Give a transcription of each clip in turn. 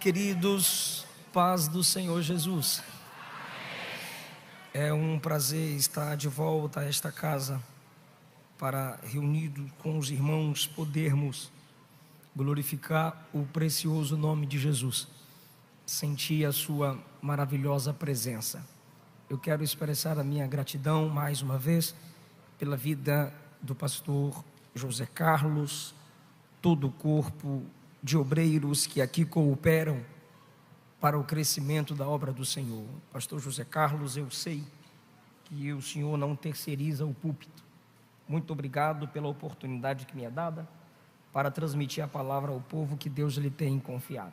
Queridos, paz do Senhor Jesus. É um prazer estar de volta a esta casa para, reunidos com os irmãos, podermos glorificar o precioso nome de Jesus. Sentir a sua maravilhosa presença. Eu quero expressar a minha gratidão mais uma vez pela vida do pastor José Carlos, todo o corpo de obreiros que aqui cooperam para o crescimento da obra do Senhor. Pastor José Carlos, eu sei que o Senhor não terceiriza o púlpito. Muito obrigado pela oportunidade que me é dada para transmitir a palavra ao povo que Deus lhe tem confiado.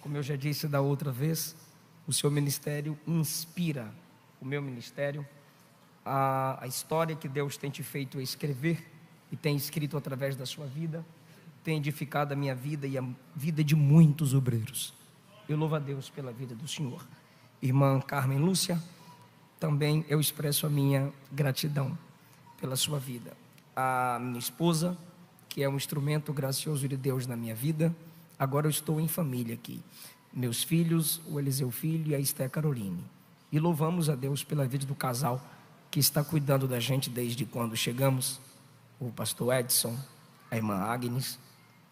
Como eu já disse da outra vez, o seu ministério inspira o meu ministério, a história que Deus tem te feito escrever e tem escrito através da sua vida, tem edificado a minha vida e a vida de muitos obreiros. Eu louvo a Deus pela vida do Senhor. Irmã Carmen Lúcia, também eu expresso a minha gratidão pela sua vida. A minha esposa, que é um instrumento gracioso de Deus na minha vida, agora eu estou em família aqui. Meus filhos, o Eliseu Filho e a Esté Caroline. E louvamos a Deus pela vida do casal que está cuidando da gente desde quando chegamos, o pastor Edson, a irmã Agnes.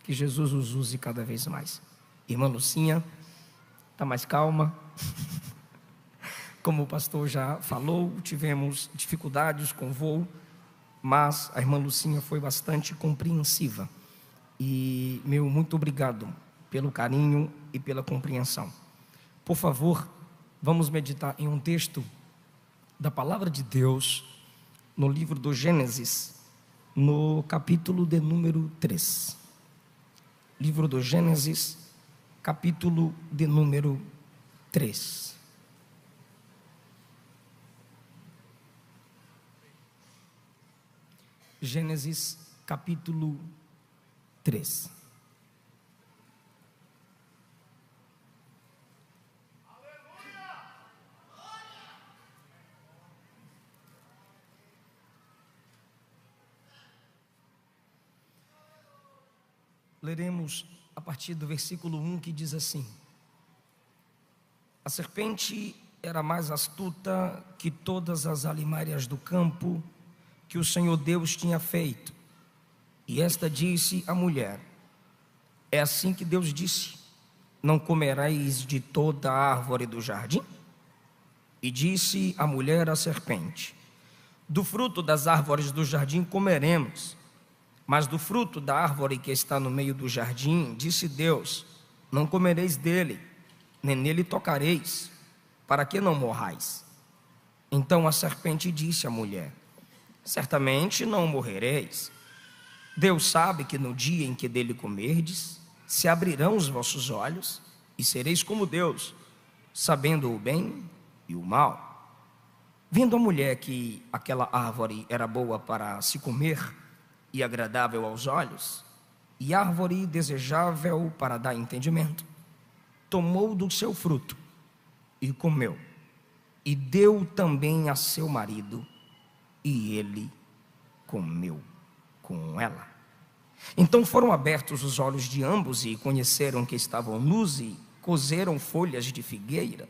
Que Jesus os use cada vez mais. Irmã Lucinha, está mais calma. Como o pastor já falou, tivemos dificuldades com o voo, mas a irmã Lucinha foi bastante compreensiva. E meu muito obrigado pelo carinho e pela compreensão. Por favor, vamos meditar em um texto da palavra de Deus, no livro do Gênesis, no capítulo de número 3. Livro do Gênesis, capítulo de número 3. Gênesis, capítulo 3. Leremos a partir do versículo 1, que diz assim: A serpente era mais astuta que todas as alimárias do campo que o Senhor Deus tinha feito. E esta disse à mulher: É assim que Deus disse: Não comereis de toda a árvore do jardim? E disse a mulher à serpente: Do fruto das árvores do jardim comeremos, mas do fruto da árvore que está no meio do jardim, disse Deus: Não comereis dele, nem nele tocareis, para que não morrais. Então a serpente disse à mulher: Certamente não morrereis. Deus sabe que no dia em que dele comerdes, se abrirão os vossos olhos, e sereis como Deus, sabendo o bem e o mal. Vendo a mulher que aquela árvore era boa para se comer, e agradável aos olhos, e árvore desejável para dar entendimento, tomou do seu fruto e comeu, e deu também a seu marido, e ele comeu com ela. Então foram abertos os olhos de ambos, e conheceram que estavam nus, e coseram folhas de figueira,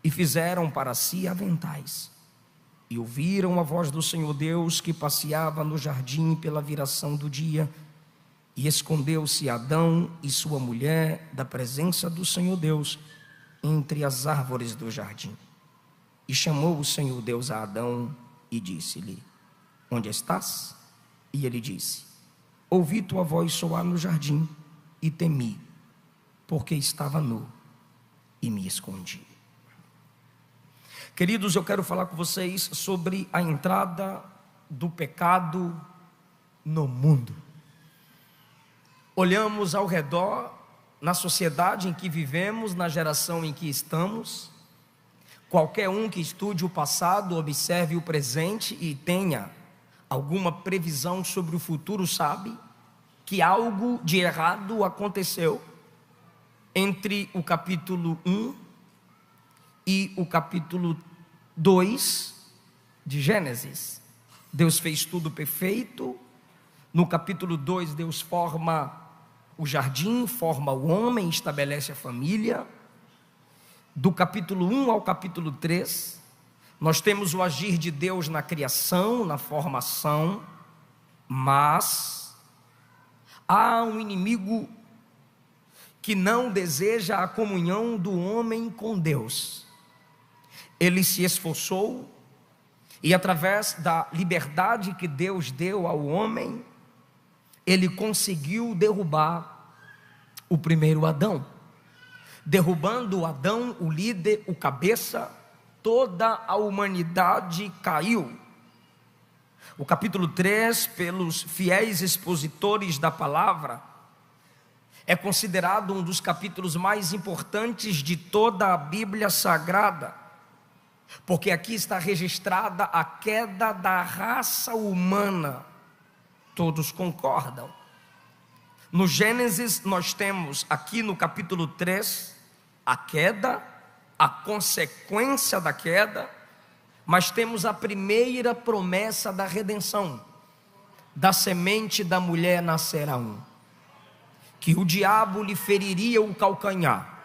e fizeram para si aventais. E ouviram a voz do Senhor Deus que passeava no jardim pela viração do dia. E escondeu-se Adão e sua mulher da presença do Senhor Deus entre as árvores do jardim. E chamou o Senhor Deus a Adão e disse-lhe: Onde estás? E ele disse: Ouvi tua voz soar no jardim e temi, porque estava nu e me escondi. Queridos, eu quero falar com vocês sobre a entrada do pecado no mundo. Olhamos ao redor, na sociedade em que vivemos, na geração em que estamos. Qualquer um que estude o passado, observe o presente e tenha alguma previsão sobre o futuro sabe que algo de errado aconteceu entre o capítulo 1 e o capítulo 2 de Gênesis. Deus fez tudo perfeito. No capítulo 2, Deus forma o jardim, forma o homem, estabelece a família. Do capítulo 1 ao capítulo 3, nós temos o agir de Deus na criação, na formação, mas há um inimigo que não deseja a comunhão do homem com Deus. Ele se esforçou e, através da liberdade que Deus deu ao homem, ele conseguiu derrubar o primeiro Adão. Derrubando o Adão, o líder, o cabeça, toda a humanidade caiu. O capítulo 3, pelos fiéis expositores da palavra, é considerado um dos capítulos mais importantes de toda a Bíblia Sagrada, porque aqui está registrada a queda da raça humana. Todos concordam. No Gênesis nós temos aqui no capítulo 3 a queda, a consequência da queda, mas temos a primeira promessa da redenção: da semente da mulher nascerá um, que o diabo lhe feriria o calcanhar,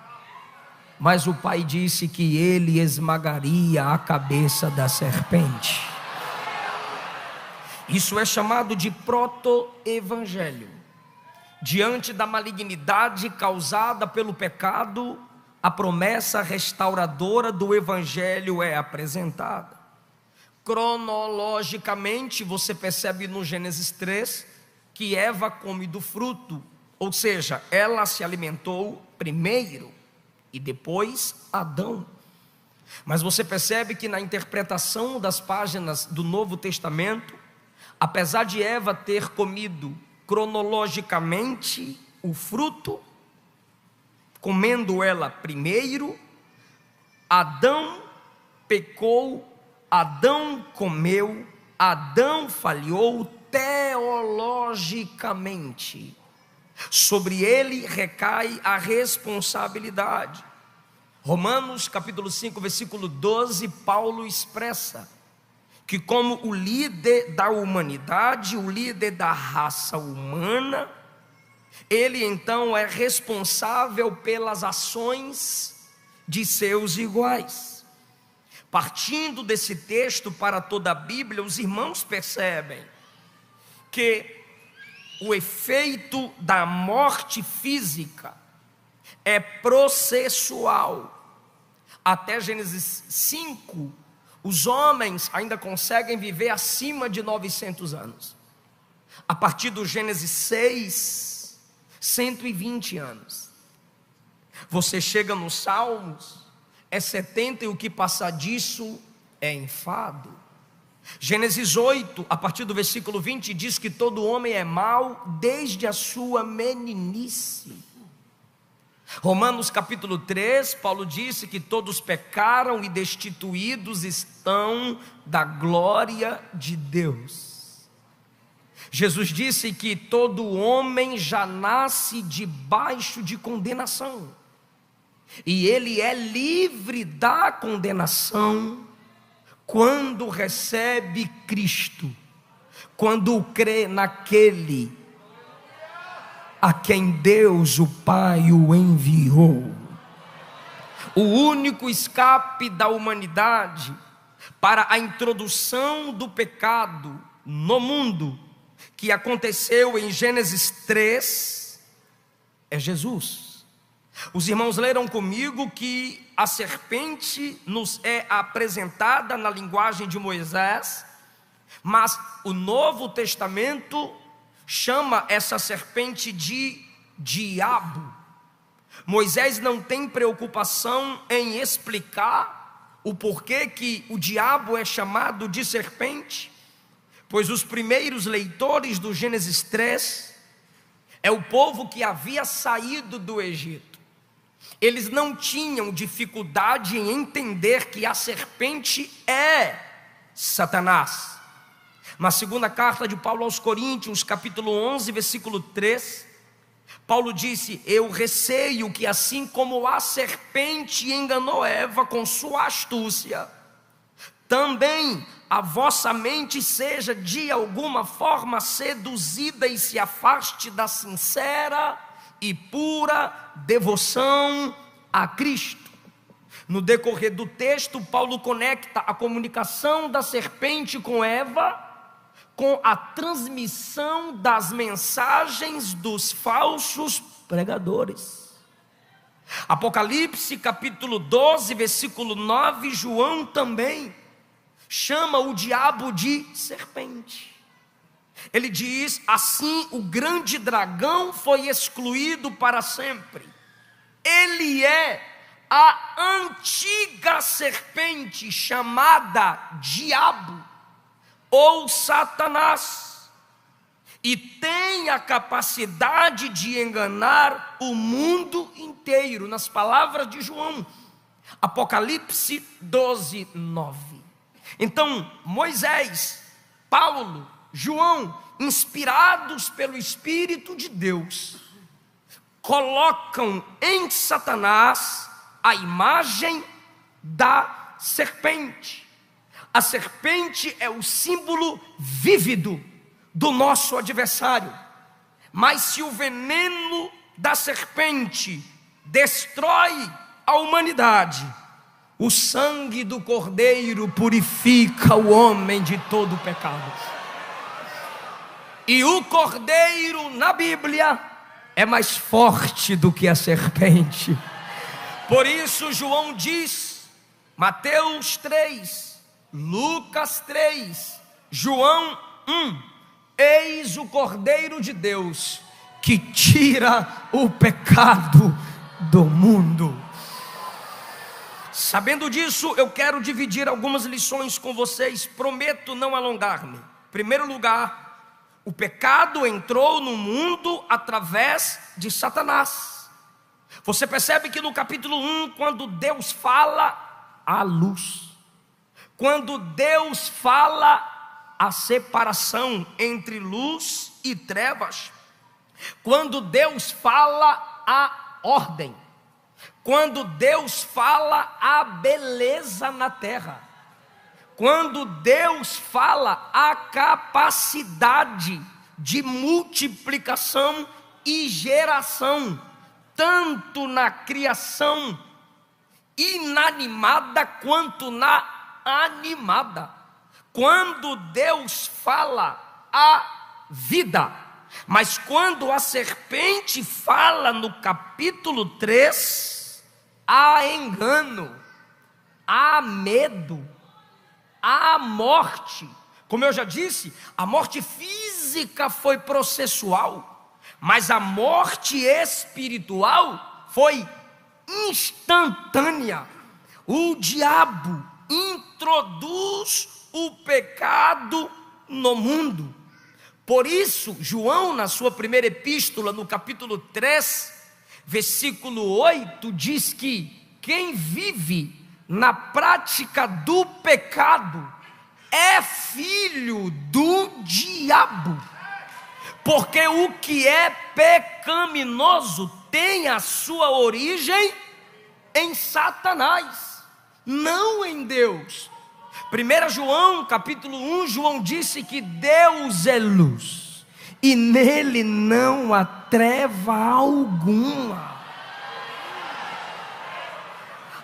mas o pai disse que ele esmagaria a cabeça da serpente. Isso é chamado de proto-evangelho. Diante da malignidade causada pelo pecado, a promessa restauradora do evangelho é apresentada. Cronologicamente, você percebe no Gênesis 3 que Eva come do fruto, ou seja, ela se alimentou primeiro e depois Adão. Mas você percebe que na interpretação das páginas do Novo Testamento, apesar de Eva ter comido cronologicamente o fruto, comendo ela primeiro, Adão pecou, Adão comeu, Adão falhou teologicamente. Sobre ele recai a responsabilidade. Romanos capítulo 5, versículo 12, Paulo expressa que como o líder da humanidade, o líder da raça humana, ele então é responsável pelas ações de seus iguais. Partindo desse texto para toda a Bíblia, os irmãos percebem que o efeito da morte física é processual. Até Gênesis 5, os homens ainda conseguem viver acima de 900 anos. A partir do Gênesis 6, 120 anos. Você chega nos Salmos, é 70 e o que passar disso é enfado. Gênesis 8, a partir do versículo 20, diz que todo homem é mau desde a sua meninice. Romanos capítulo 3, Paulo disse que todos pecaram e destituídos estão da glória de Deus. Jesus disse que todo homem já nasce debaixo de condenação, e ele é livre da condenação quando recebe Cristo, quando crê naquele a quem Deus o Pai o enviou. O único escape da humanidade para a introdução do pecado no mundo, que aconteceu em Gênesis 3, é Jesus. Os irmãos leram comigo que a serpente nos é apresentada na linguagem de Moisés, mas o Novo Testamento chama essa serpente de diabo. Moisés não tem preocupação em explicar o porquê que o diabo é chamado de serpente, pois os primeiros leitores do Gênesis 3 é o povo que havia saído do Egito. Eles não tinham dificuldade em entender que a serpente é Satanás. Na segunda carta de Paulo aos Coríntios, capítulo 11, versículo 3, Paulo disse: eu receio que assim como a serpente enganou Eva com sua astúcia, também a vossa mente seja de alguma forma seduzida e se afaste da sincera e pura devoção a Cristo. No decorrer do texto, Paulo conecta a comunicação da serpente com Eva com a transmissão das mensagens dos falsos pregadores. Apocalipse capítulo 12, versículo 9, João também chama o diabo de serpente. Ele diz: assim o grande dragão foi excluído para sempre. Ele é a antiga serpente chamada diabo ou Satanás, e tem a capacidade de enganar o mundo inteiro, nas palavras de João, Apocalipse 12, 9. Então Moisés, Paulo, João, inspirados pelo Espírito de Deus, colocam em Satanás a imagem da serpente. A serpente é o símbolo vívido do nosso adversário. Mas se o veneno da serpente destrói a humanidade, o sangue do Cordeiro purifica o homem de todo pecado. E o Cordeiro na Bíblia é mais forte do que a serpente. Por isso João diz, Mateus 3, Lucas 3, João 1: eis o Cordeiro de Deus que tira o pecado do mundo. Sabendo disso, eu quero dividir algumas lições com vocês. Prometo não alongar-me. Em primeiro lugar, o pecado entrou no mundo através de Satanás. Você percebe que no capítulo 1, quando Deus fala, há luz. Quando Deus fala, a separação entre luz e trevas. Quando Deus fala, a ordem. Quando Deus fala, a beleza na terra. Quando Deus fala, a capacidade de multiplicação e geração, tanto na criação inanimada quanto na animada. Quando Deus fala, a vida. Mas quando a serpente fala no capítulo 3, há engano, há medo, há morte. Como eu já disse, a morte física foi processual, mas a morte espiritual foi instantânea. O diabo introduz o pecado no mundo. Por isso, João, na sua primeira epístola, no capítulo 3, versículo 8, diz que quem vive na prática do pecado é filho do diabo. Porque o que é pecaminoso tem a sua origem em Satanás, não em Deus. 1 João capítulo 1, João disse que Deus é luz e nele não há treva alguma.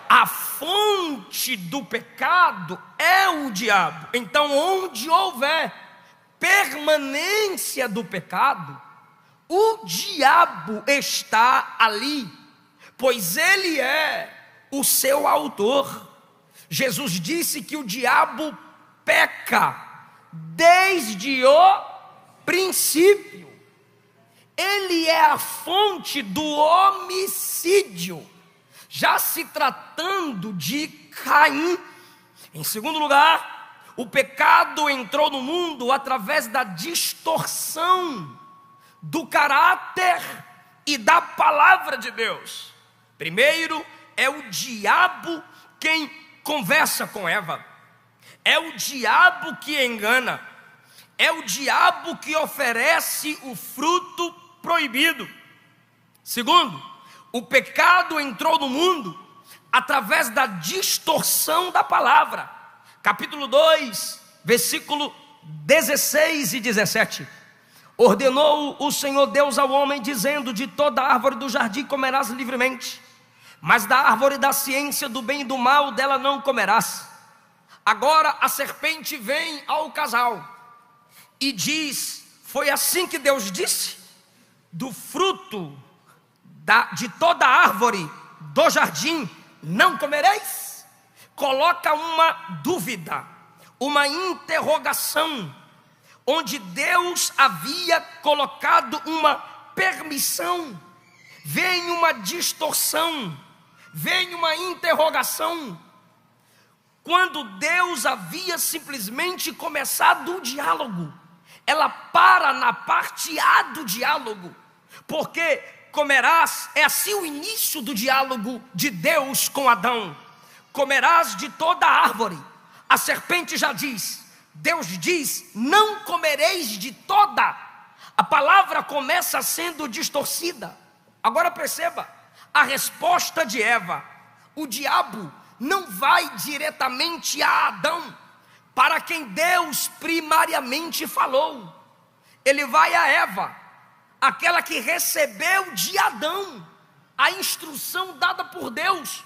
A fonte do pecado é o diabo. Então onde houver permanência do pecado, o diabo está ali, pois ele é o seu autor. Jesus disse que o diabo peca desde o princípio. Ele é a fonte do homicídio, já se tratando de Caim. Em segundo lugar, o pecado entrou no mundo através da distorção do caráter e da palavra de Deus. Primeiro, é o diabo quem conversa com Eva. É o diabo que engana. É o diabo que oferece o fruto proibido. Segundo, o pecado entrou no mundo através da distorção da palavra. Capítulo 2, versículo 16 e 17. Ordenou o Senhor Deus ao homem, dizendo: de toda árvore do jardim comerás livremente, mas da árvore da ciência do bem e do mal, dela não comerás. Agora a serpente vem ao casal e diz: foi assim que Deus disse? Do fruto de toda árvore do jardim não comereis? Coloca uma dúvida, uma interrogação, onde Deus havia colocado uma permissão. Vem uma distorção, vem uma interrogação, quando Deus havia simplesmente começado o diálogo. Ela para na parte A do diálogo, porque comerás, é assim o início do diálogo de Deus com Adão. Comerás de toda árvore. A serpente já diz, Deus diz: não comereis de toda. A palavra começa sendo distorcida. Agora perceba, a resposta de Eva. O diabo não vai diretamente a Adão, para quem Deus primariamente falou. Ele vai a Eva, aquela que recebeu de Adão a instrução dada por Deus.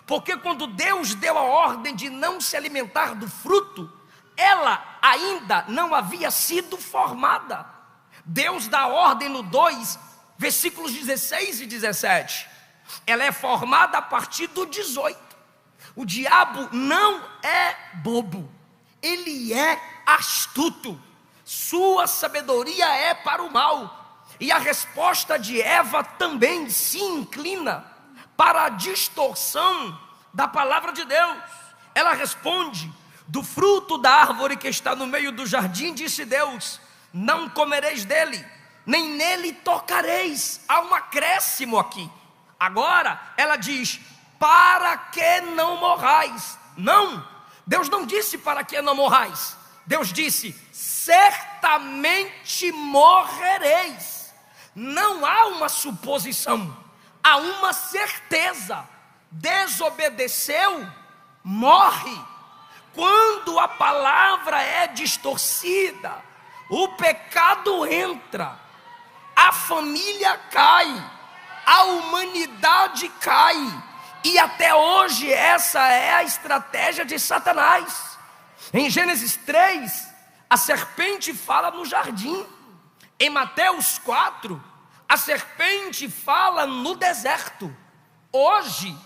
Porque quando Deus deu a ordem de não se alimentar do fruto, ela ainda não havia sido formada. Deus dá ordem no 2, versículos 16 e 17. Ela é formada a partir do 18. O diabo não é bobo, ele é astuto. Sua sabedoria é para o mal. E a resposta de Eva também se inclina para a distorção da palavra de Deus. Ela responde: do fruto da árvore que está no meio do jardim, disse Deus, não comereis dele, nem nele tocareis. Há um acréscimo aqui. Agora ela diz: para que não morrais. Não, Deus não disse para que não morrais. Deus disse: certamente morrereis. Não há uma suposição, há uma certeza. Desobedeceu, morre. Quando a palavra é distorcida, o pecado entra, a família cai, a humanidade cai. E até hoje essa é a estratégia de Satanás. Em Gênesis 3, a serpente fala no jardim. Em Mateus 4, a serpente fala no deserto. Hoje,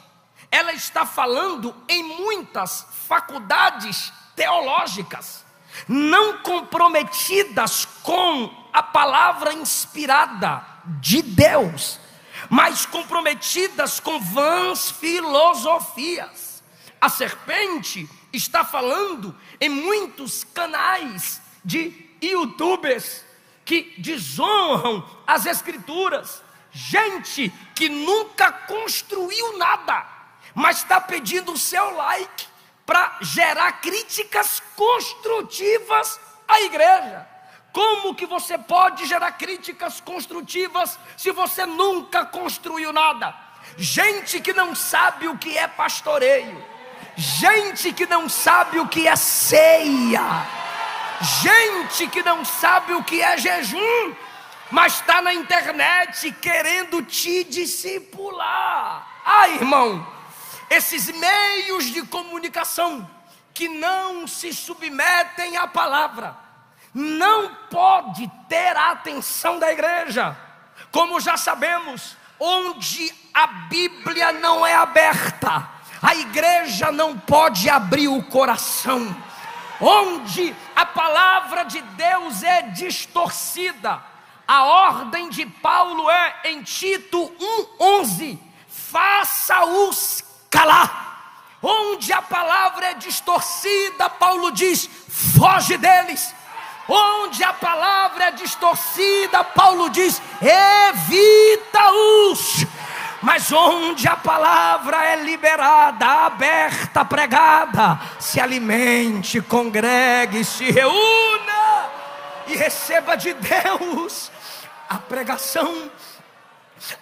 ela está falando em muitas faculdades teológicas, não comprometidas com a palavra inspirada de Deus, mas comprometidas com vãs filosofias. A serpente está falando em muitos canais de youtubers que desonram as escrituras. Gente que nunca construiu nada, mas está pedindo o seu like para gerar críticas construtivas à igreja. Como que você pode gerar críticas construtivas se você nunca construiu nada? Gente que não sabe o que é pastoreio, gente que não sabe o que é ceia, gente que não sabe o que é jejum, mas está na internet querendo te discipular. Ah, irmão, esses meios de comunicação que não se submetem à palavra não pode ter a atenção da igreja. Como já sabemos, onde a Bíblia não é aberta, a igreja não pode abrir o coração. Onde a palavra de Deus é distorcida, a ordem de Paulo é em Tito 1:11, faça-os calar. Onde a palavra é distorcida, Paulo diz: foge deles. Onde a palavra é distorcida, Paulo diz: evita-os. Mas onde a palavra é liberada, aberta, pregada, se alimente, congregue, se reúna e receba de Deus a pregação.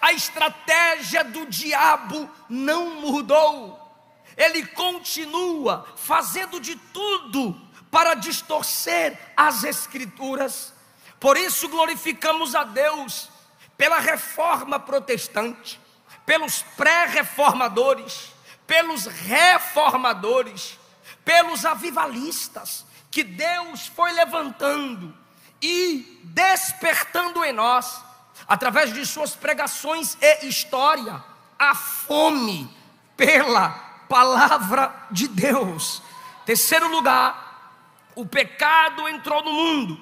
A estratégia do diabo não mudou. Ele continua fazendo de tudo para distorcer as escrituras, Por isso glorificamos a Deus pela reforma protestante, pelos pré-reformadores, pelos reformadores, pelos avivalistas, que Deus foi levantando e despertando em nós, através de suas pregações e história, a fome pela palavra de Deus. Terceiro lugar, o pecado entrou no mundo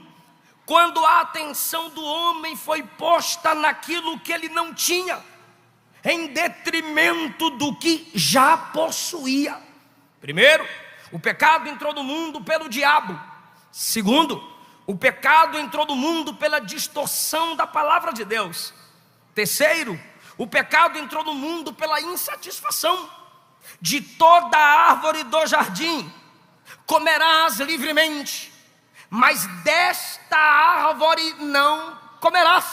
quando a atenção do homem foi posta naquilo que ele não tinha, em detrimento do que já possuía. Primeiro, o pecado entrou no mundo pelo diabo. Segundo, o pecado entrou no mundo pela distorção da palavra de Deus. Terceiro, o pecado entrou no mundo pela insatisfação. De toda a árvore do jardim comerás livremente, mas desta árvore não comerás.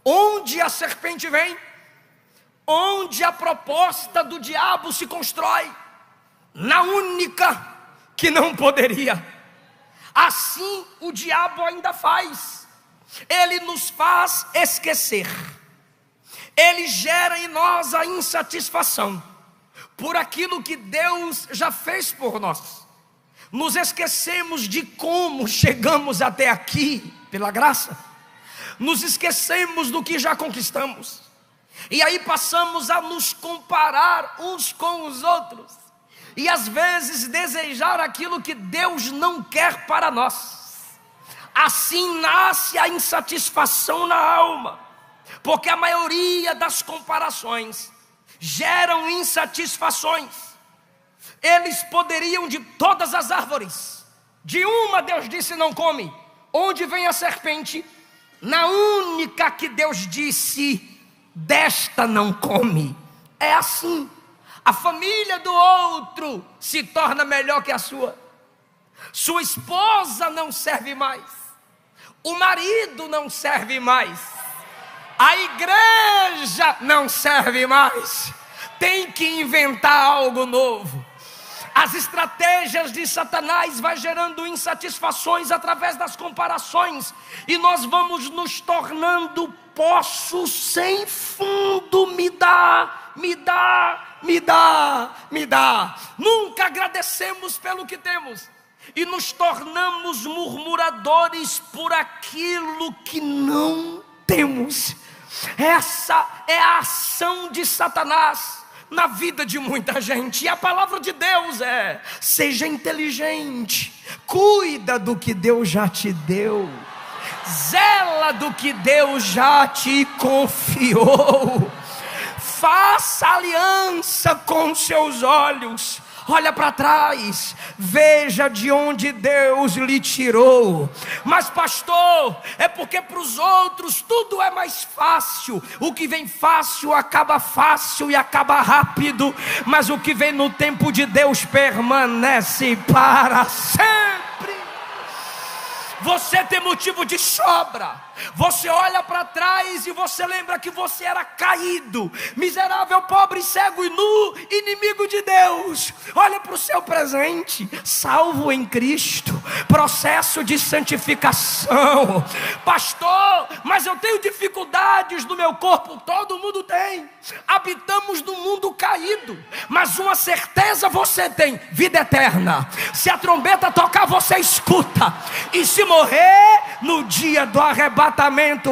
Onde a serpente vem, onde a proposta do diabo se constrói, na única que não poderia. Assim o diabo ainda faz. Ele nos faz esquecer. Ele gera em nós a insatisfação por aquilo que Deus já fez por nós. Nos esquecemos de como chegamos até aqui pela graça. Nos esquecemos do que já conquistamos. E aí passamos a nos comparar uns com os outros. E às vezes desejar aquilo que Deus não quer para nós. Assim nasce a insatisfação na alma. Porque a maioria das comparações geram insatisfações. Eles poderiam de todas as árvores, de uma Deus disse não come. Onde vem a serpente? Na única que Deus disse, desta não come. É assim. A família do outro se torna melhor que a sua. Sua esposa não serve mais. O marido não serve mais. A igreja não serve mais. Tem que inventar algo novo. As estratégias de Satanás vai gerando insatisfações através das comparações. E nós vamos nos tornando poços sem fundo. Me dá, me dá, me dá, me dá. Nunca agradecemos pelo que temos. E nos tornamos murmuradores por aquilo que não temos. Essa é a ação de Satanás na vida de muita gente. E a palavra de Deus é: seja inteligente, cuida do que Deus já te deu, zela do que Deus já te confiou, faça aliança com seus olhos. Olha para trás, veja de onde Deus lhe tirou. Mas pastor, é porque para os outros tudo é mais fácil. O que vem fácil acaba fácil e acaba rápido. Mas o que vem no tempo de Deus permanece para sempre. Você tem motivo de sobra. Você olha para trás e você lembra que você era caído, miserável, pobre, cego e nu, inimigo de Deus. Olha para o seu presente, salvo em Cristo, processo de santificação. Pastor, mas eu tenho dificuldades no meu corpo. Todo mundo tem. Habitamos num mundo caído, mas uma certeza você tem: vida eterna. Se a trombeta tocar, você escuta. E se morrer, no dia do arrebatamento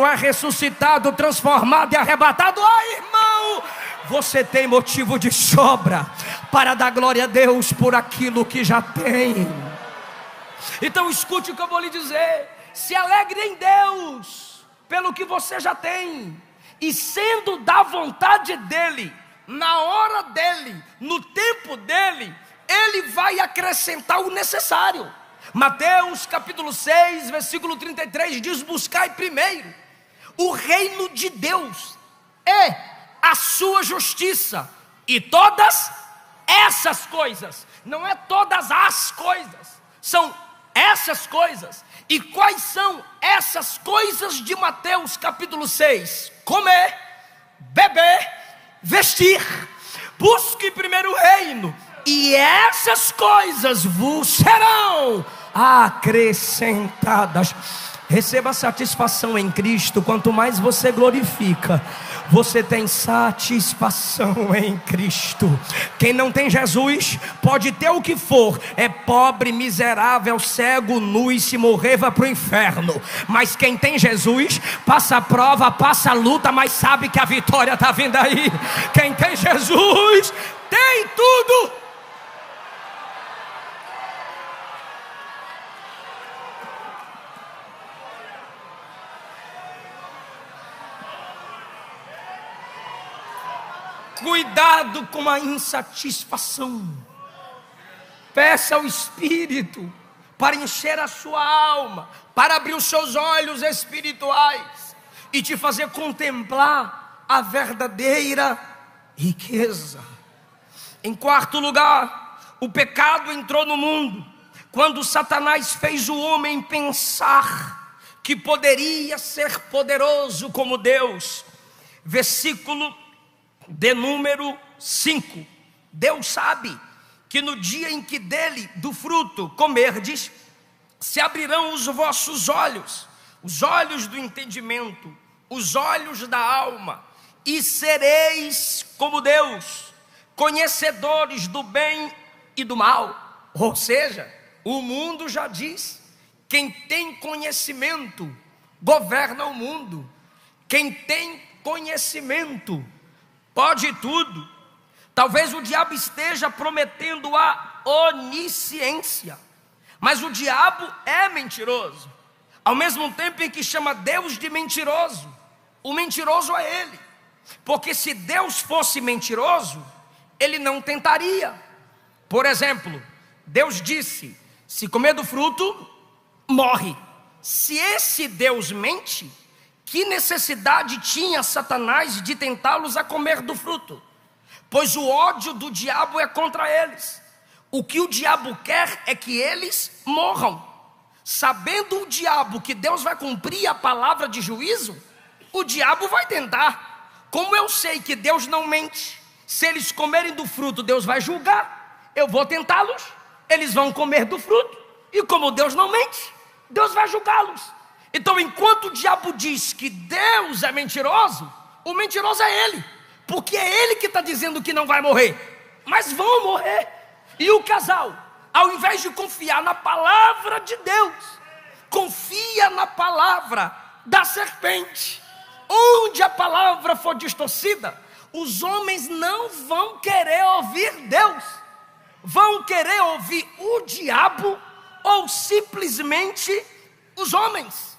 é ressuscitado, transformado e arrebatado. Irmão, você tem motivo de sobra para dar glória a Deus por aquilo que já tem. Então escute o que eu vou lhe dizer: se alegre em Deus pelo que você já tem, e sendo da vontade dEle, na hora dEle, no tempo dEle, Ele vai acrescentar o necessário. Mateus capítulo 6, versículo 33 diz: buscai primeiro o reino de Deus e a sua justiça, e todas essas coisas, não é todas as coisas, são essas coisas. E quais são essas coisas de Mateus capítulo 6? Comer, beber, vestir. Busque primeiro o reino, e essas coisas vos serão acrescentadas. Receba satisfação em Cristo. Quanto mais você glorifica, você tem satisfação em Cristo. Quem não tem Jesus pode ter o que for, é pobre, miserável, cego, nu, e se morrer vai para o inferno. Mas quem tem Jesus passa a prova, passa a luta, mas sabe que a vitória está vindo aí. Quem tem Jesus tem tudo. Cuidado com a insatisfação. Peça ao Espírito para encher a sua alma, para abrir os seus olhos espirituais e te fazer contemplar a verdadeira riqueza. Em quarto lugar, o pecado entrou no mundo quando Satanás fez o homem pensar que poderia ser poderoso como Deus. Versículo de número 5. Deus sabe que no dia em que dele, do fruto, comerdes, se abrirão os vossos olhos, os olhos do entendimento, os olhos da alma, e sereis como Deus, conhecedores do bem e do mal. Ou seja, o mundo já diz: quem tem conhecimento governa o mundo. Quem tem conhecimento pode tudo. Talvez o diabo esteja prometendo a onisciência, mas o diabo é mentiroso. Ao mesmo tempo em que chama Deus de mentiroso, o mentiroso é ele. Porque se Deus fosse mentiroso, ele não tentaria. Por exemplo, Deus disse: se comer do fruto, morre. Se esse Deus mente, que necessidade tinha Satanás de tentá-los a comer do fruto? Pois o ódio do diabo é contra eles. O que o diabo quer é que eles morram. Sabendo o diabo que Deus vai cumprir a palavra de juízo, o diabo vai tentar. Como eu sei que Deus não mente, se eles comerem do fruto, Deus vai julgar. Eu vou tentá-los, eles vão comer do fruto, e como Deus não mente, Deus vai julgá-los. Então, enquanto o diabo diz que Deus é mentiroso, o mentiroso é ele, porque é ele que está dizendo que não vai morrer, mas vão morrer. E o casal, ao invés de confiar na palavra de Deus, confia na palavra da serpente. Onde a palavra for distorcida, os homens não vão querer ouvir Deus, vão querer ouvir o diabo ou simplesmente os homens.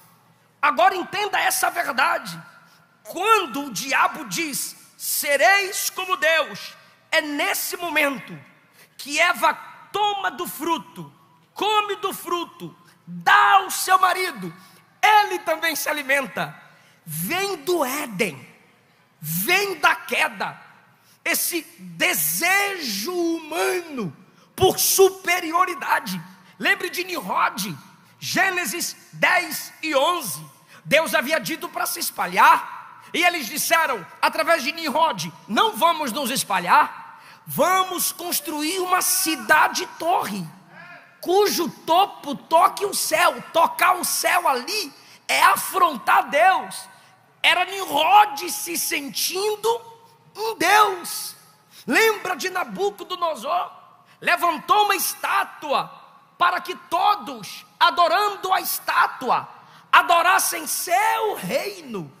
Agora entenda essa verdade: quando o diabo diz sereis como Deus, é nesse momento que Eva toma do fruto, come do fruto, dá ao seu marido, ele também se alimenta. Vem do Éden, vem da queda, esse desejo humano por superioridade. Lembre de Nimrod, Gênesis 10 e 11. Deus havia dito para se espalhar, e eles disseram, através de Nimrod: não vamos nos espalhar, vamos construir uma cidade-torre, cujo topo toque o céu. Tocar o céu ali é afrontar Deus. Era Nimrod se sentindo um Deus. Lembra de Nabucodonosor? Levantou uma estátua para que todos, adorando a estátua, adorassem seu reino,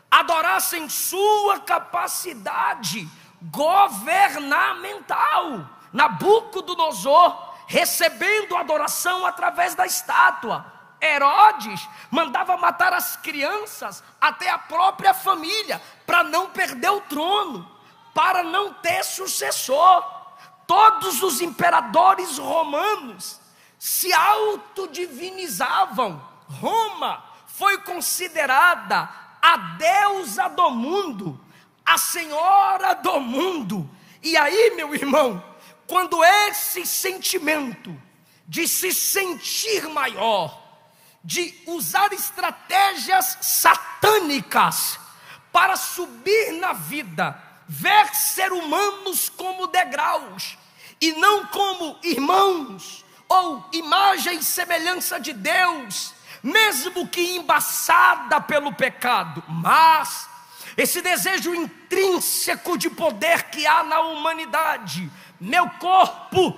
adorassem sua capacidade governamental. Nabucodonosor recebendo adoração através da estátua. Herodes mandava matar as crianças, até a própria família, para não perder o trono, para não ter sucessor. Todos os imperadores romanos se autodivinizavam. Roma foi considerada a deusa do mundo, a senhora do mundo. E aí, meu irmão, quando esse sentimento de se sentir maior, de usar estratégias satânicas para subir na vida, ver ser humanos como degraus e não como irmãos ou imagem e semelhança de Deus, mesmo que embaçada pelo pecado, mas esse desejo intrínseco de poder que há na humanidade, meu corpo,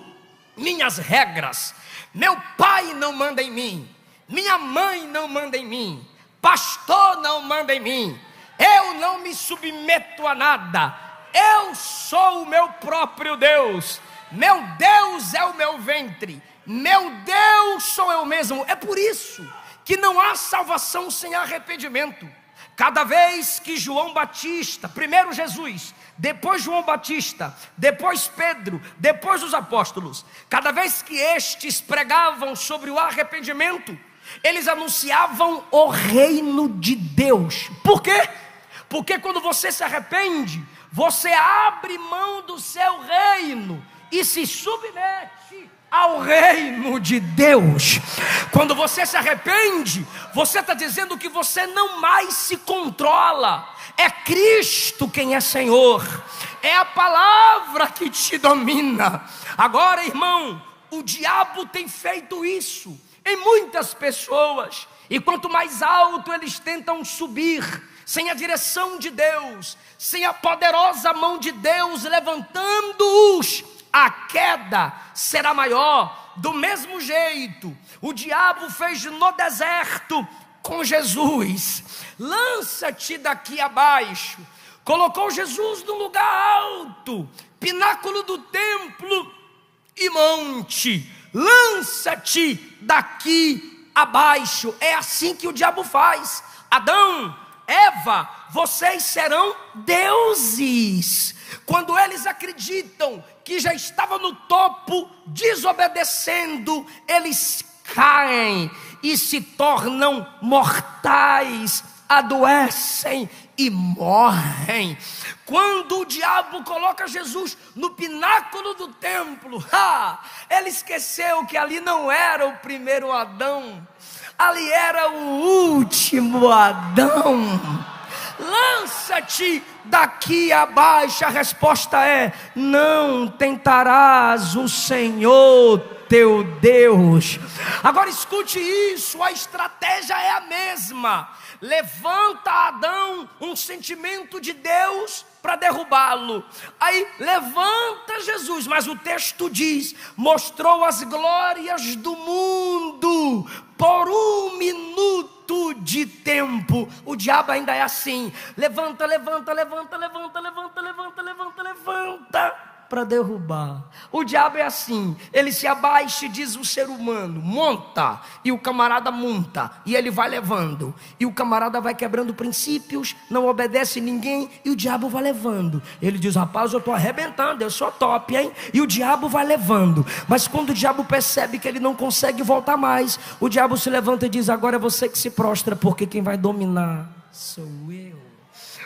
minhas regras, meu pai não manda em mim, minha mãe não manda em mim, pastor não manda em mim, eu não me submeto a nada, eu sou o meu próprio Deus, meu Deus é o meu ventre, meu Deus sou eu mesmo. É por isso que não há salvação sem arrependimento. Cada vez que João Batista, primeiro Jesus, depois João Batista, depois Pedro, depois os apóstolos, cada vez que estes pregavam sobre o arrependimento, eles anunciavam o reino de Deus. Por quê? Porque quando você se arrepende, você abre mão do seu reino e se submete ao reino de Deus. Quando você se arrepende, você está dizendo que você não mais se controla. É Cristo quem é Senhor, é a palavra que te domina. Agora, irmão, o diabo tem feito isso em muitas pessoas, e quanto mais alto eles tentam subir, sem a direção de Deus, sem a poderosa mão de Deus levantando-os, a queda será maior. Do mesmo jeito, o diabo fez no deserto com Jesus. Lança-te daqui abaixo. Colocou Jesus no lugar alto, pináculo do templo e monte. Lança-te daqui abaixo. É assim que o diabo faz. Adão, Eva, vocês serão deuses. Quando eles acreditam que já estava no topo, desobedecendo, eles caem e se tornam mortais, adoecem e morrem. Quando o diabo coloca Jesus no pináculo do templo, ele esqueceu que ali não era o primeiro Adão, ali era o último Adão. Lança-te daqui abaixo. A resposta é: não tentarás o Senhor teu Deus. Agora escute isso, a estratégia é a mesma. Levanta Adão um sentimento de Deus para derrubá-lo. Aí levanta Jesus, mas o texto diz: mostrou as glórias do mundo por um minuto de tempo. O diabo ainda é assim: levanta, levanta, levanta, levanta, levanta, levanta, levanta, levanta, para derrubar. O diabo é assim, ele se abaixa e diz o ser humano: monta, e o camarada monta, e ele vai levando, e o camarada vai quebrando princípios, não obedece ninguém, e o diabo vai levando. Ele diz: rapaz, eu estou arrebentando, eu sou top, hein? E o diabo vai levando. Mas quando o diabo percebe que ele não consegue voltar mais, o diabo se levanta e diz: agora é você que se prostra, porque quem vai dominar sou eu.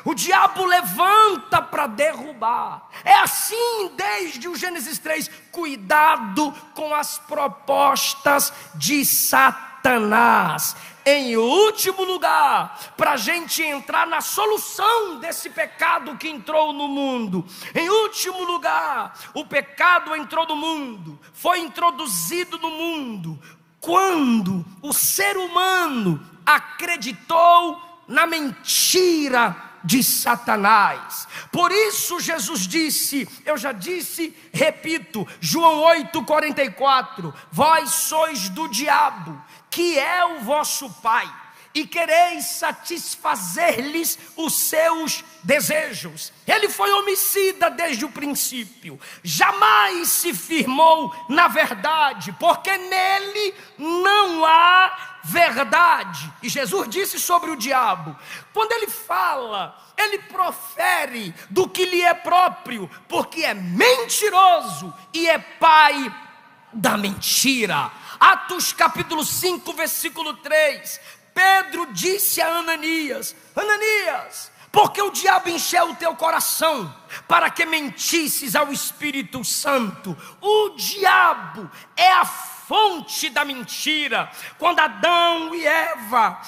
O diabo levanta para derrubar. É assim desde o Gênesis 3. Cuidado com as propostas de Satanás. Em último lugar, para a gente entrar na solução desse pecado que entrou no mundo. Em último lugar, o pecado entrou no mundo, foi introduzido no mundo quando o ser humano acreditou na mentira de Satanás. Por isso Jesus disse, eu já disse, repito, João 8,44: vós sois do diabo, que é o vosso pai, e quereis satisfazer-lhes os seus desejos. Ele foi homicida desde o princípio, jamais se firmou na verdade, porque nele não há verdade. E Jesus disse sobre o diabo, quando ele fala, ele profere do que lhe é próprio, porque é mentiroso e é pai da mentira. Atos capítulo 5, versículo 3, Pedro disse a Ananias: Ananias, porque o diabo encheu o teu coração para que mentisses ao Espírito Santo. O diabo é a fonte da mentira. Quando Adão e Eva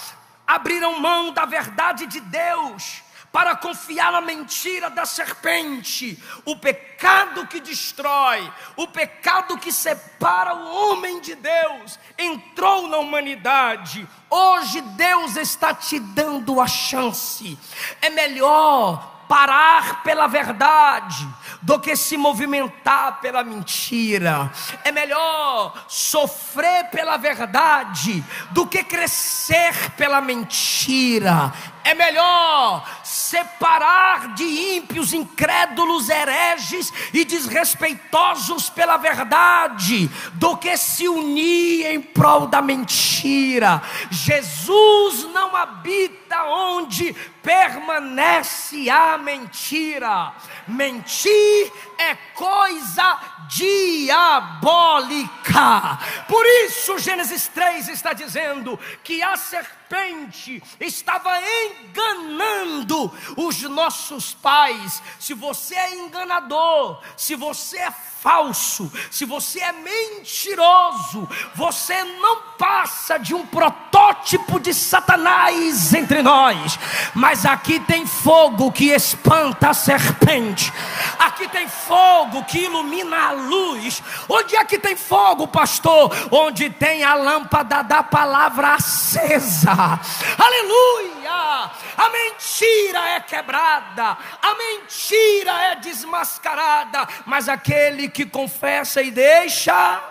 abriram mão da verdade de Deus para confiar na mentira da serpente. O pecado que destrói, o pecado que separa o homem de Deus, entrou na humanidade. Hoje Deus está te dando a chance. É melhor parar pela verdade do que se movimentar pela mentira. É melhor sofrer pela verdade do que crescer pela mentira. É melhor separar de ímpios, incrédulos, hereges e desrespeitosos pela verdade do que se unir em prol da mentira. Jesus não habita onde permanece a mentira. Mentir é coisa diabólica. Por isso Gênesis 3 está dizendo que a serpente estava enganando os nossos pais. Se você é enganador, se você é falso, se você é mentiroso, você não passa de um protótipo de Satanás entre nós. Mas aqui tem fogo que espanta a serpente. Aqui tem fogo que ilumina a luz. Onde é que tem fogo, pastor? Onde tem a lâmpada da palavra acesa. Aleluia! A mentira é quebrada, a mentira é desmascarada, mas aquele que confessa e deixa.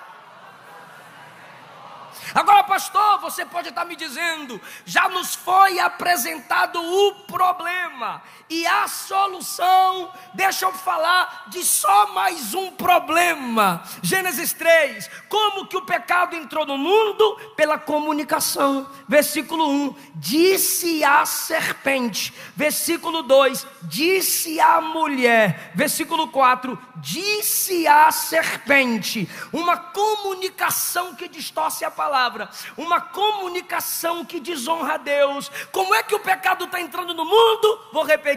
Agora, pastor, você pode estar me dizendo, já nos foi apresentado o problema e a solução. Deixa eu falar de só mais um problema. Gênesis 3, como que o pecado entrou no mundo? Pela comunicação. Versículo 1, disse a serpente. Versículo 2, disse a mulher. Versículo 4, disse a serpente. Uma comunicação que distorce a palavra, uma comunicação que desonra a Deus. Como é que o pecado está entrando no mundo? Vou repetir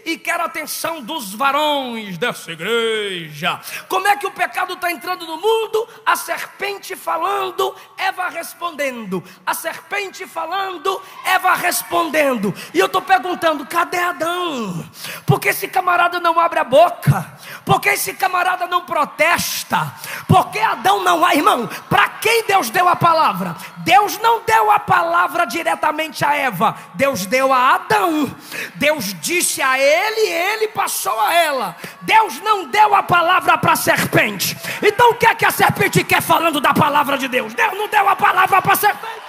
e quero a atenção dos varões dessa igreja. Como é que o pecado está entrando no mundo? A serpente falando, Eva respondendo. A serpente falando, Eva respondendo. E eu estou perguntando, cadê Adão? Por que esse camarada não abre a boca? Por que esse camarada não protesta? Por que Adão não há? Irmão, para quem Deus deu a palavra? Deus não deu a palavra diretamente a Eva, Deus deu a Adão. Deus disse a ele passou a ela. Deus não deu a palavra para a serpente. Então o que é que a serpente quer falando da palavra de Deus? Deus não deu a palavra para a serpente.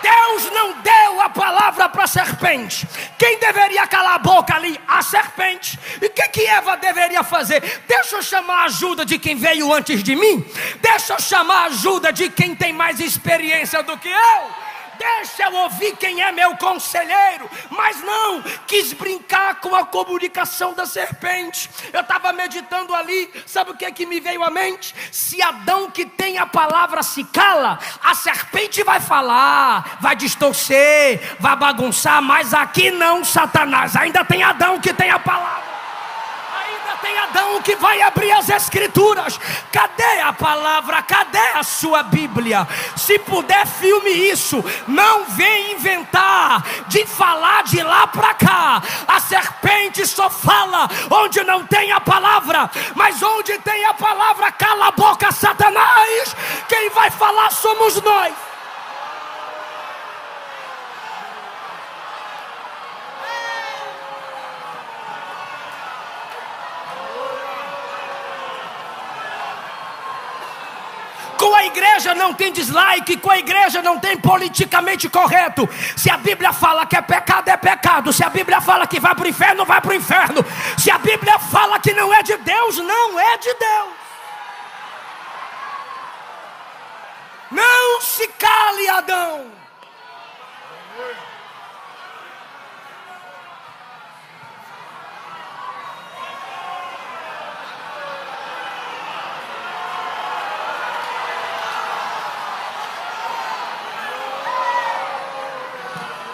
Deus não deu a palavra para a serpente. Quem deveria calar a boca ali? A serpente. E o que Eva deveria fazer? Deixa eu chamar a ajuda de quem veio antes de mim. Deixa eu chamar a ajuda de quem tem mais experiência do que eu. Deixa eu ouvir quem é meu conselheiro. Mas não, quis brincar com a comunicação da serpente. Eu estava meditando ali, sabe o que é que me veio à mente? Se Adão, que tem a palavra, se cala, a serpente vai falar, vai distorcer, vai bagunçar. Mas aqui não, Satanás, ainda tem Adão que tem a palavra. Tem Adão que vai abrir as escrituras. Cadê a palavra? Cadê a sua Bíblia? Se puder, filme isso. Não vem inventar de falar de lá para cá. A serpente só fala onde não tem a palavra. Mas onde tem a palavra, cala a boca, Satanás. Quem vai falar somos nós. Com a igreja não tem dislike, com a igreja não tem politicamente correto. Se a Bíblia fala que é pecado. Se a Bíblia fala que vai para o inferno, vai para o inferno. Se a Bíblia fala que não é de Deus, não é de Deus. Não se cale, Adão.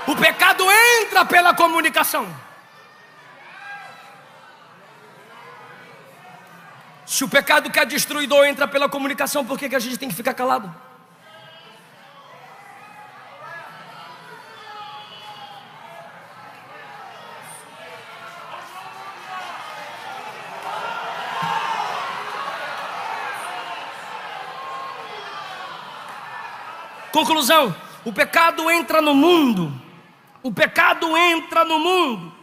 O pecado entra pela comunicação. Se o pecado que é destruidor entra pela comunicação, por que a gente tem que ficar calado? Conclusão: o pecado entra no mundo. O pecado entra no mundo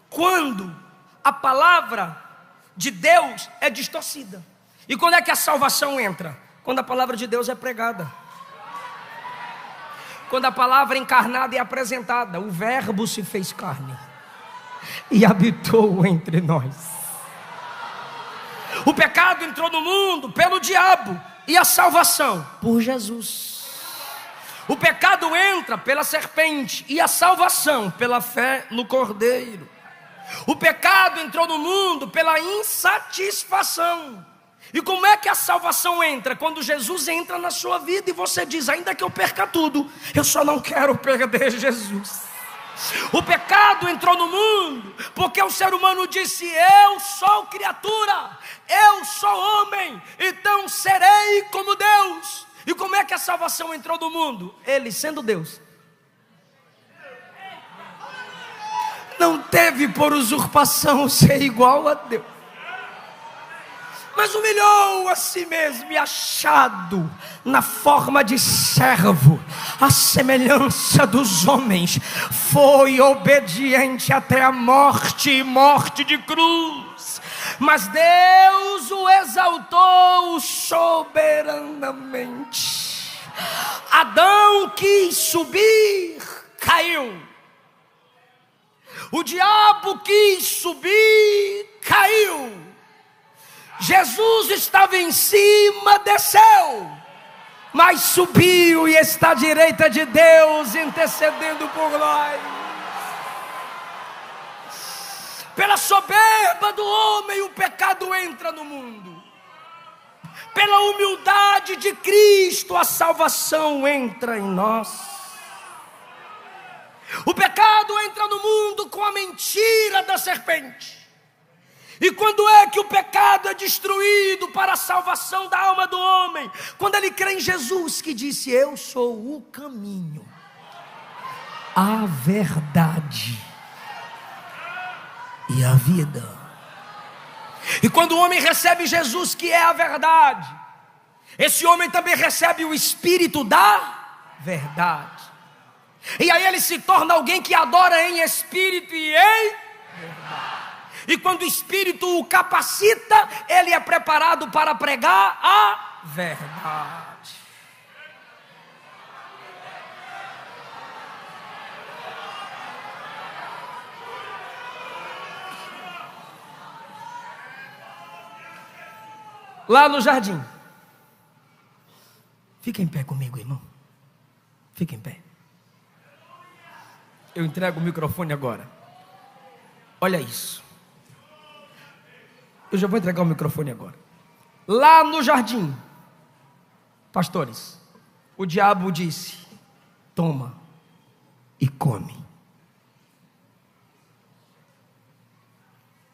quando a palavra de Deus é distorcida. E quando é que a salvação entra? Quando a palavra de Deus é pregada. Quando a palavra encarnada é apresentada. O verbo se fez carne e habitou entre nós. O pecado entrou no mundo pelo diabo e a salvação por Jesus. O pecado entra pela serpente e a salvação pela fé no Cordeiro. O pecado entrou no mundo pela insatisfação. E como é que a salvação entra? Quando Jesus entra na sua vida e você diz: ainda que eu perca tudo, eu só não quero perder Jesus. O pecado entrou no mundo porque o ser humano disse: eu sou criatura, eu sou homem, então serei como Deus. E como é que a salvação entrou no mundo? Ele, sendo Deus, não teve por usurpação ser igual a Deus, mas humilhou a si mesmo, e achado na forma de servo, à semelhança dos homens, foi obediente até a morte, e morte de cruz. Mas Deus o exaltou soberanamente. Adão quis subir, caiu. O diabo quis subir, caiu. Jesus estava em cima, desceu, mas subiu e está à direita de Deus, intercedendo por nós. Pela soberba do homem, o pecado entra no mundo. Pela humildade de Cristo, a salvação entra em nós. O pecado entra no mundo com a mentira da serpente. E quando é que o pecado é destruído para a salvação da alma do homem? Quando ele crê em Jesus, que disse: eu sou o caminho, a verdade e a vida. E quando o homem recebe Jesus, que é a verdade, esse homem também recebe o Espírito da verdade. E aí ele se torna alguém que adora em espírito e em verdade. E quando o Espírito o capacita, ele é preparado para pregar a verdade. Lá no jardim, fica em pé comigo, irmão. Fica em pé. Eu entrego o microfone agora. Olha isso. Eu já vou entregar o microfone agora. Lá no jardim, pastores, o diabo disse: toma e come.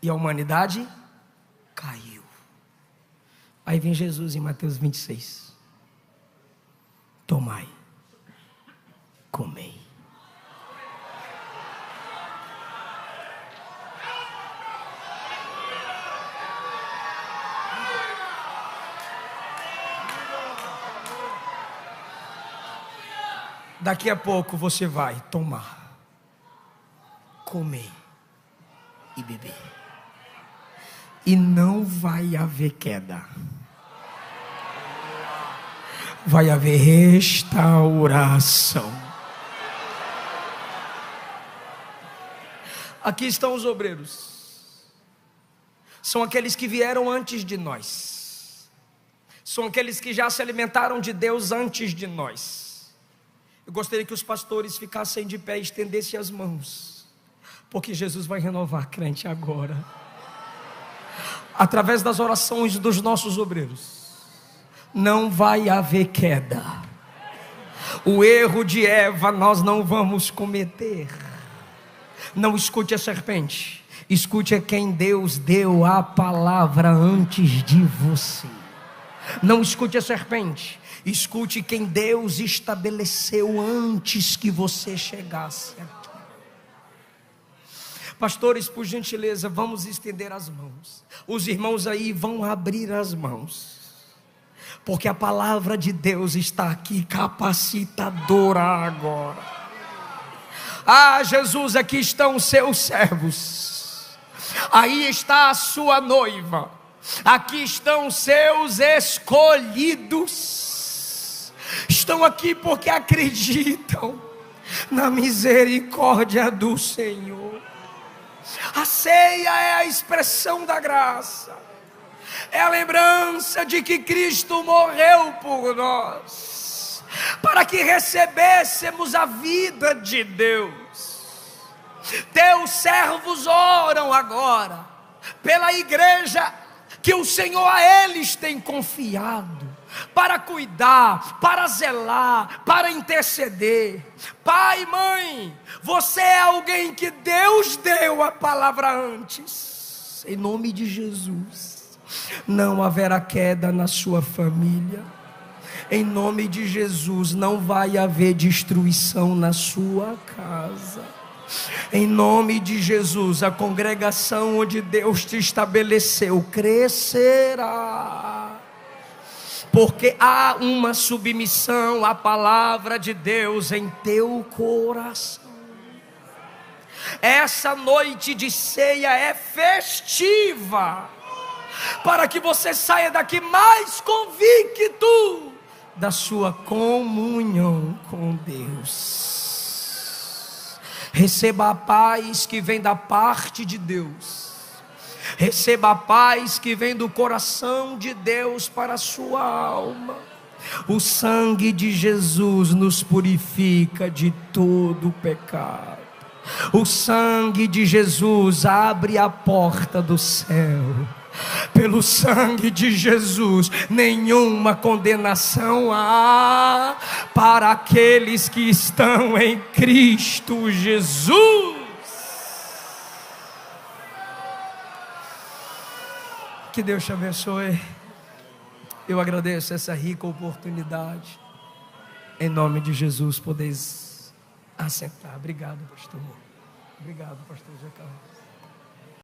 E a humanidade caiu. Aí vem Jesus em Mateus 26. Tomai, comei. Daqui a pouco você vai tomar, comer e beber. E não vai haver queda. Vai haver restauração. Aqui estão os obreiros. São aqueles que vieram antes de nós. São aqueles que já se alimentaram de Deus antes de nós. Eu gostaria que os pastores ficassem de pé e estendessem as mãos, porque Jesus vai renovar a crente agora, através das orações dos nossos obreiros. Não vai haver queda. O erro de Eva nós não vamos cometer. Não escute a serpente, escute a quem Deus deu a palavra antes de você. Não escute a serpente, escute quem Deus estabeleceu antes que você chegasse aqui. Pastores, por gentileza, vamos estender as mãos. Os irmãos aí vão abrir as mãos. porque a palavra de Deus está aqui capacitadora agora. Ah, Jesus, aqui estão os seus servos, aí está a sua noiva, aqui estão os seus escolhidos, estão aqui porque acreditam na misericórdia do Senhor. A ceia é a expressão da graça, é a lembrança de que Cristo morreu por nós, para que recebêssemos a vida de Deus. Teus servos oram agora pela igreja que o Senhor a eles tem confiado, para cuidar, para zelar, para interceder. Pai, mãe, você é alguém que Deus deu a palavra antes. Em nome de Jesus, não haverá queda na sua família. Em nome de Jesus, não vai haver destruição na sua casa. Em nome de Jesus, a congregação onde Deus te estabeleceu crescerá, porque há uma submissão à palavra de Deus em teu coração. Essa noite de ceia é festiva, para que você saia daqui mais convicto da sua comunhão com Deus. Receba a paz que vem da parte de Deus. Receba a paz que vem do coração de Deus para a sua alma. O sangue de Jesus nos purifica de todo pecado. O sangue de Jesus abre a porta do céu. Pelo sangue de Jesus, nenhuma condenação há para aqueles que estão em Cristo Jesus. Que Deus te abençoe. Eu agradeço essa rica oportunidade. Em nome de Jesus, podeis assentar. Obrigado, pastor. Obrigado, pastor Zé Carlos.